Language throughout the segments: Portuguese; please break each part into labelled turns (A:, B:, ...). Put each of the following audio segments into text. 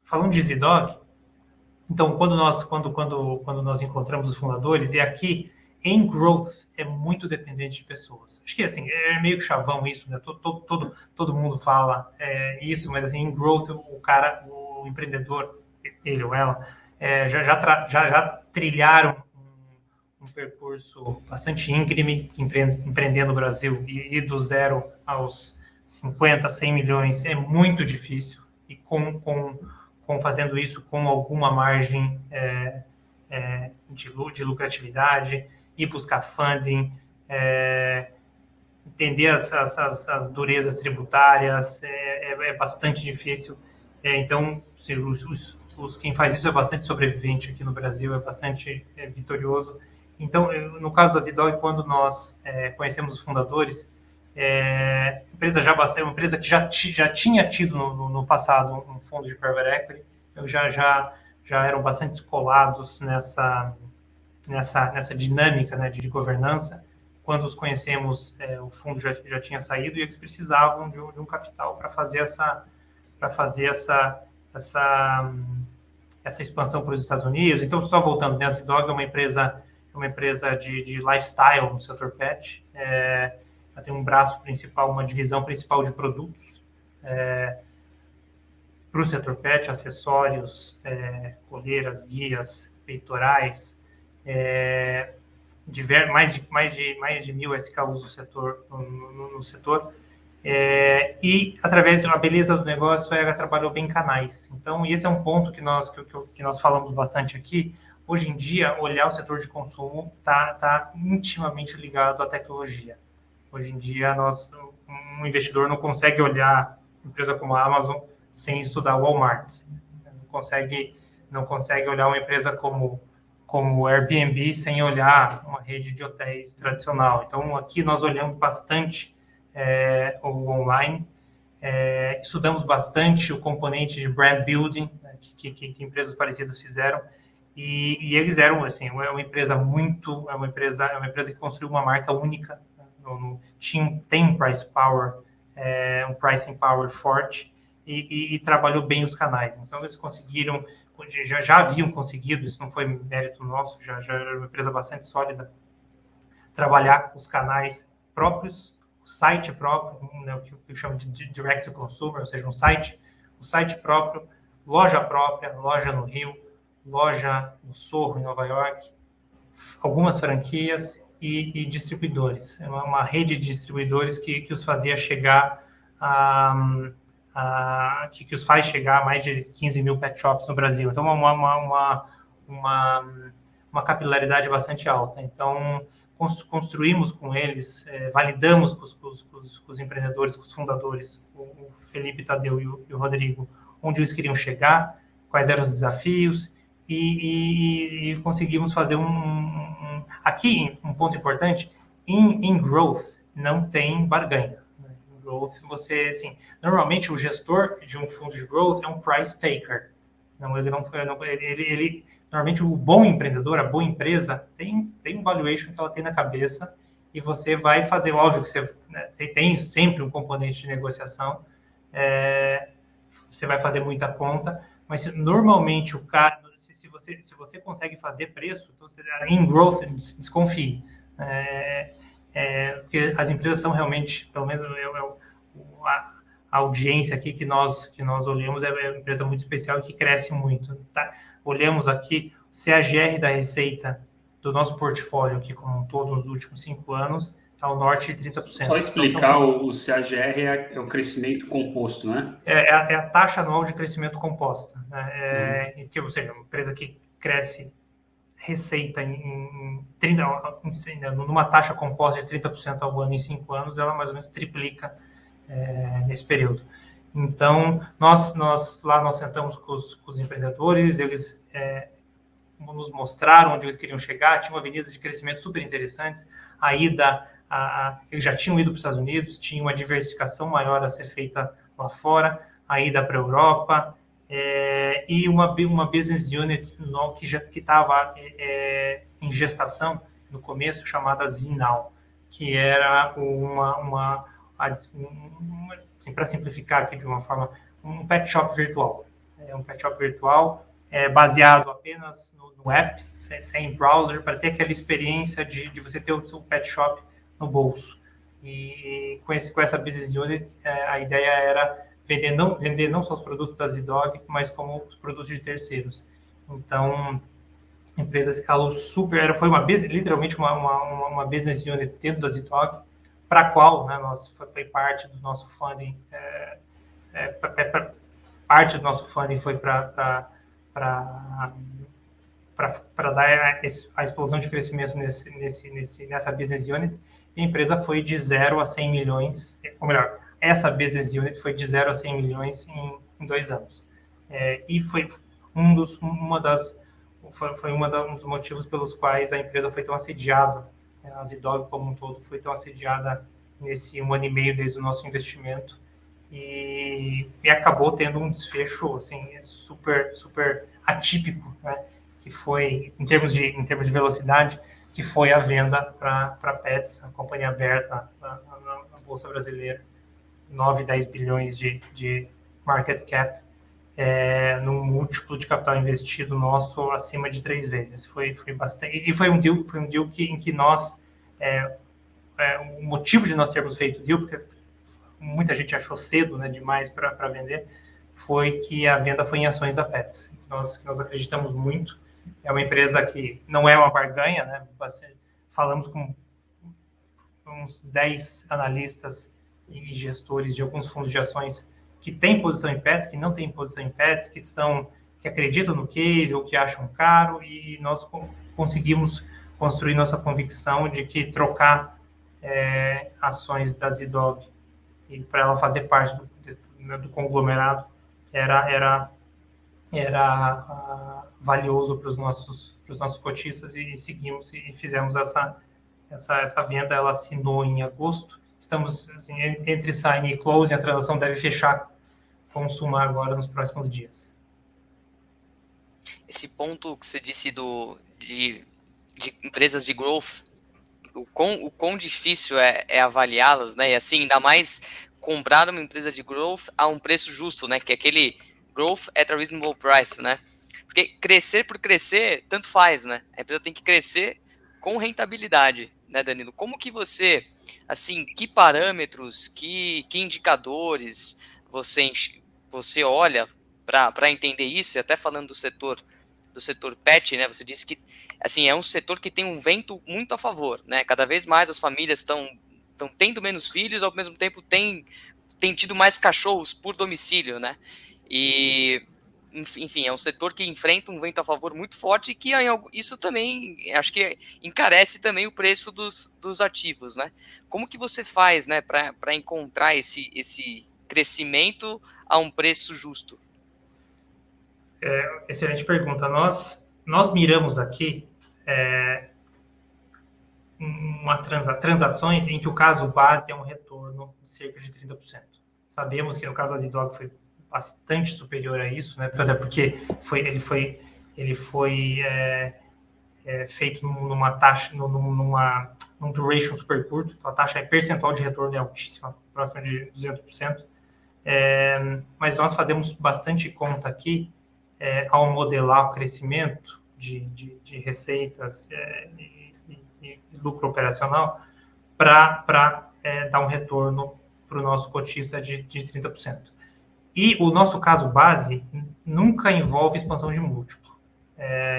A: falando de ZDog, então, quando nós encontramos os fundadores, e aqui em growth é muito dependente de pessoas. Acho que assim, é meio que chavão isso, né? Todo mundo fala isso, mas assim, em growth, o empreendedor, ele ou ela, já trilharam um percurso bastante íngreme, empreender no Brasil e do zero aos 50, 100 milhões é muito difícil, e fazendo isso com alguma margem de lucratividade, e buscar funding, entender as durezas tributárias, é bastante difícil. Então, quem faz isso é bastante sobrevivente aqui no Brasil, é bastante vitorioso. Então, no caso da ZDog, quando nós conhecemos os fundadores, uma empresa que já tinha tido no passado um fundo de private equity, já eram bastante descolados nessa dinâmica, né, de governança. Quando os conhecemos, o fundo já tinha saído e eles precisavam de um capital para fazer essa expansão para os Estados Unidos. Então, só voltando, né, a ZDog é uma empresa de lifestyle no setor pet. Ela tem um braço principal, uma divisão principal de produtos para o setor pet, acessórios, coleiras, guias, peitorais, mais de 1.000 SKUs no setor. E através da beleza do negócio, ela trabalhou bem em canais. Então, esse é um ponto que nós falamos bastante aqui. Hoje em dia, olhar o setor de consumo está intimamente ligado à tecnologia. Hoje em dia, um investidor não consegue olhar uma empresa como a Amazon sem estudar o Walmart. Não consegue olhar uma empresa como o Airbnb sem olhar uma rede de hotéis tradicional. Então, aqui nós olhamos bastante o online, estudamos bastante o componente de brand building, né, que empresas parecidas fizeram, e eles eram, assim, uma empresa que construiu uma marca única, né, tem um price power, um pricing power forte, e trabalhou bem os canais. Então, eles conseguiram, já haviam conseguido, isso não foi mérito nosso, já era uma empresa bastante sólida, trabalhar os canais próprios, o site próprio, né, o que eu chamo de direct to consumer, ou seja, o site próprio, loja própria, loja no Rio, loja no Sorro, em Nova York, algumas franquias e distribuidores. É uma rede de distribuidores que os fazia chegar que os faz chegar a mais de 15 mil pet shops no Brasil. Então, uma capilaridade bastante alta. Então, construímos com eles, validamos com os empreendedores, com os fundadores, o Felipe Tadeu e o Rodrigo, onde eles queriam chegar, quais eram os desafios, e conseguimos fazer aqui, um ponto importante, em growth não tem barganha. Em growth, assim, normalmente o gestor de um fundo de growth é um price taker. Normalmente o bom empreendedor, a boa empresa, tem um valuation que ela tem na cabeça, e você vai fazer, óbvio que você, né, tem sempre um componente de negociação, você vai fazer muita conta, mas normalmente o cara, se você consegue fazer preço, então em growth, desconfie. Porque as empresas são realmente, pelo menos a audiência aqui que nós olhamos é uma empresa muito especial e que cresce muito. Tá? Olhamos aqui o CAGR da receita do nosso portfólio aqui como um todo nos últimos 5 anos, está ao norte de 30%.
B: Só explicar, então, o CAGR é o crescimento composto, né?
A: É a taxa anual de crescimento composta. Né? Ou seja, uma empresa que cresce receita numa taxa composta de 30% ao ano em 5 anos, ela mais ou menos triplica nesse período. Então, nós sentamos com os empreendedores, eles nos mostraram onde eles queriam chegar, tinham avenidas de crescimento super interessantes, eles já tinham ido para os Estados Unidos, tinha uma diversificação maior a ser feita lá fora, a ida para a Europa, e uma business unit que estava em gestação no começo, chamada Zinal, que era assim, para simplificar aqui de uma forma, um pet shop virtual. é um pet shop virtual, baseado apenas no app, sem browser, para ter aquela experiência de você ter o seu pet shop no bolso. E com essa business unit, a ideia era vender não só os produtos da ZDog, mas como os produtos de terceiros. Então, a empresa escalou super, foi literalmente uma business unit dentro da ZDog, para a qual, né, foi parte do nosso funding, parte do nosso funding foi para dar a explosão de crescimento nessa business unit. A empresa foi de 0 a 100 milhões, ou melhor, essa business unit foi de 0 a 100 milhões em 2 anos. E foi um dos motivos pelos quais a empresa foi tão assediada, a ZDog como um todo foi tão assediada nesse 1 ano e meio desde o nosso investimento, e acabou tendo um desfecho assim, super, super atípico, né? Que foi, em termos de velocidade, que foi a venda para Petz, a companhia aberta na Bolsa Brasileira, 9, 10 bilhões de market cap, num múltiplo de capital investido nosso acima de 3 vezes. Foi bastante, e foi um deal em que nós, o motivo de nós termos feito o deal, porque muita gente achou cedo, né, demais para vender, foi que a venda foi em ações da Petz, que nós acreditamos muito. É uma empresa que não é uma barganha, né? Falamos com uns 10 analistas e gestores de alguns fundos de ações que têm posição em Petz, que não têm posição em Petz, que acreditam no case ou que acham caro, e nós conseguimos construir nossa convicção de que trocar ações da ZDog e para ela fazer parte do conglomerado era valioso para os nossos cotistas, e seguimos e fizemos essa venda. Ela assinou em agosto. Estamos assim, entre sign e close, a transação deve fechar com Summa agora nos próximos dias.
C: Esse ponto que você disse de empresas de growth, o quão difícil é avaliá-las, né? E assim, ainda mais comprar uma empresa de growth a um preço justo, né? Que é aquele growth at a reasonable price, né? Porque crescer por crescer, tanto faz, né? A empresa tem que crescer com rentabilidade, né, Danilo? Como que você, assim, que parâmetros, que indicadores você olha para entender isso? E até falando do setor pet, né? Você disse que, assim, é um setor que tem um vento muito a favor, né? Cada vez mais as famílias estão tendo menos filhos, ao mesmo tempo tem tido mais cachorros por domicílio, né? E, enfim, é um setor que enfrenta um vento a favor muito forte, e que isso também, acho que encarece também o preço dos ativos, né? Como que você faz, né, para encontrar esse crescimento a um preço justo?
A: Excelente pergunta. Nós miramos aqui transações em que o caso base é um retorno de cerca de 30%. Sabemos que no caso da ZDog foi bastante superior a isso, né? Até porque ele foi feito numa taxa, num duration super curto, então a taxa percentual de retorno é altíssima, próxima de 200%. Mas nós fazemos bastante conta aqui ao modelar o crescimento de receitas e lucro operacional para dar um retorno para o nosso cotista de 30%. E o nosso caso base nunca envolve expansão de múltiplo.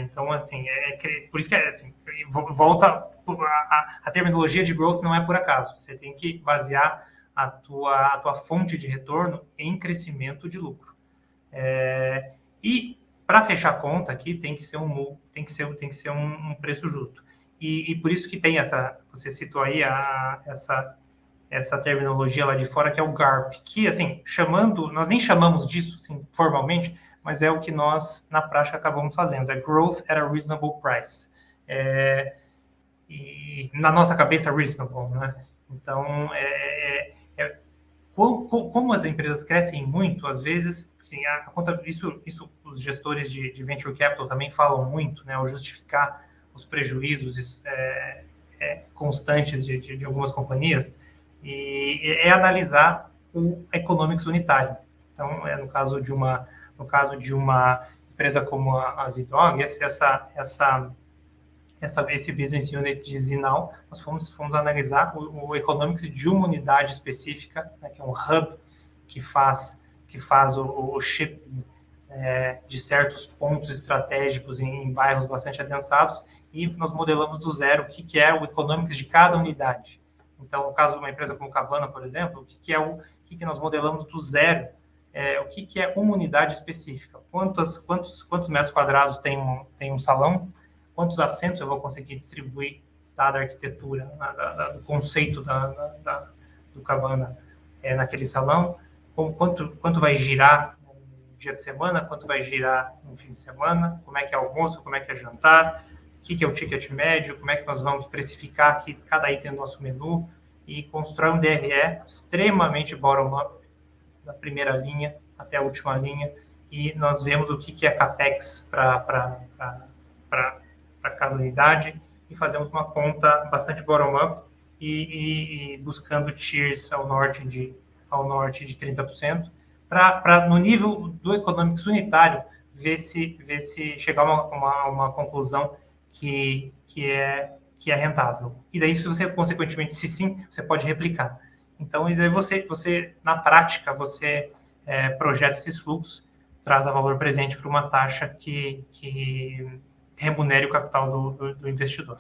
A: Então, assim, por isso que assim, volta a terminologia de growth não é por acaso. Você tem que basear a tua fonte de retorno em crescimento de lucro. E para fechar a conta aqui tem que ser um preço justo. E por isso que tem você citou aí essa terminologia lá de fora, que é o GARP, que, assim, nós nem chamamos disso, assim, formalmente, mas é o que nós, na prática, acabamos fazendo, é Growth at a Reasonable Price. E na nossa cabeça, reasonable, né? Então, como as empresas crescem muito, às vezes, assim, isso os gestores de Venture Capital também falam muito, né, ao justificar os prejuízos constantes de algumas companhias, e analisar o economics unitário. Então, no caso de uma no caso de uma empresa como a Zidog, esse business unit de Zinal, nós fomos analisar o economics de uma unidade específica, né, que é um hub que faz o shipping de certos pontos estratégicos em bairros bastante adensados, e nós modelamos do zero o que é o economics de cada unidade. Então, no caso de uma empresa como Cabana, por exemplo, o que nós modelamos do zero, o que é uma unidade específica, quantos metros quadrados tem um salão, quantos assentos eu vou conseguir distribuir, dada a arquitetura, do conceito do Cabana naquele salão, quanto vai girar no dia de semana, quanto vai girar no fim de semana, como é que é almoço, como é que é jantar, o que é o ticket médio, como é que nós vamos precificar aqui cada item do nosso menu, e constrói um DRE extremamente bottom-up, da primeira linha até a última linha, e nós vemos o que é CAPEX para cada unidade, e fazemos uma conta bastante bottom-up, e buscando tiers ao norte de 30%, para no nível do economics unitário, ver se chegar a uma conclusão que é rentável. E daí, se você, consequentemente, se sim, você pode replicar. Então, e daí você na prática, você projeta esses fluxos, traz a valor presente para uma taxa que remunere o capital do investidor.